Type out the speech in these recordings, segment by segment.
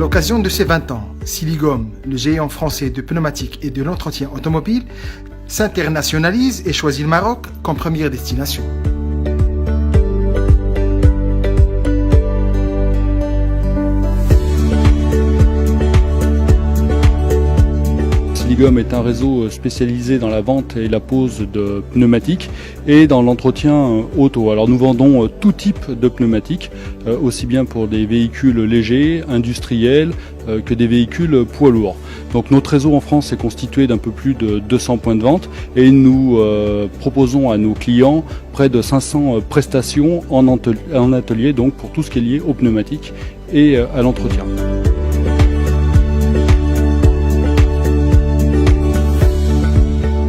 l'occasion de ses 20 ans, Siligom, le géant français de pneumatiques et de l'entretien automobile, s'internationalise et choisit le Maroc comme première destination. Siligom est un réseau spécialisé dans la vente et la pose de pneumatiques et dans l'entretien auto. Alors nous vendons tout type de pneumatiques, aussi bien pour des véhicules légers, industriels, que des véhicules poids lourds. Donc notre réseau en France est constitué d'un peu plus de 200 points de vente et nous proposons à nos clients près de 500 prestations en atelier, donc pour tout ce qui est lié aux pneumatiques et à l'entretien.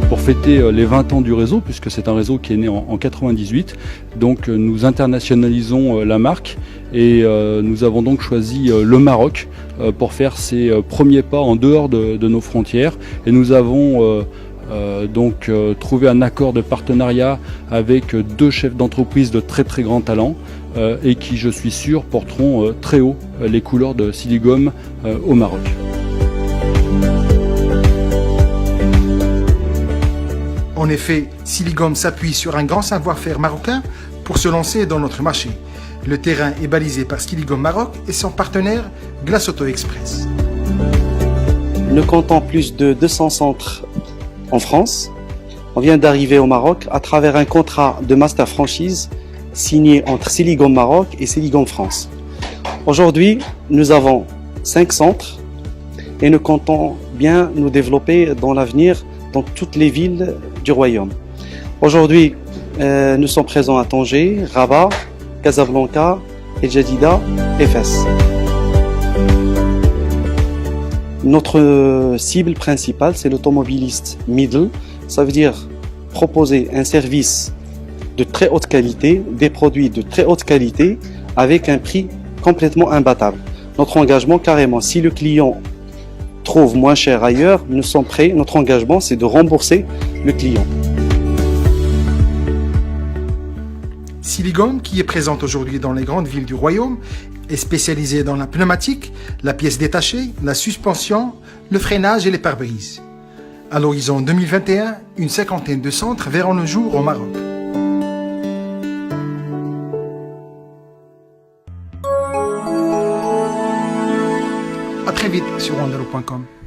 Pour fêter les 20 ans du réseau, puisque c'est un réseau qui est né en 98, donc nous internationalisons la marque et nous avons donc choisi le Maroc pour faire ses premiers pas en dehors de nos frontières. Et nous avons donc trouvé un accord de partenariat avec deux chefs d'entreprise de très très grand talent et qui, je suis sûr, porteront très haut les couleurs de Siligom au Maroc. En effet, Siligom s'appuie sur un grand savoir-faire marocain pour se lancer dans notre marché. Le terrain est balisé par Siligom Maroc et son partenaire Glace Auto Express. Nous comptons plus de 200 centres en France. On vient d'arriver au Maroc à travers un contrat de master franchise signé entre Siligom Maroc et Siligom France. Aujourd'hui, nous avons 5 centres et nous comptons bien nous développer dans l'avenir dans toutes les villes du royaume. Aujourd'hui, nous sommes présents à Tanger, Rabat, Casablanca, El Jadida et Fès. Notre cible principale, c'est l'automobiliste middle. Ça veut dire proposer un service de très haute qualité, des produits de très haute qualité avec un prix complètement imbattable. Notre engagement, carrément, si le client trouve moins cher ailleurs, nous sommes prêts. Notre engagement, c'est de rembourser le client. Siligom, qui est présente aujourd'hui dans les grandes villes du royaume, est spécialisée dans la pneumatique, la pièce détachée, la suspension, le freinage et les pare-brises. À l'horizon 2021, une cinquantaine de centres verront le jour au Maroc. À très vite sur wandalo.com.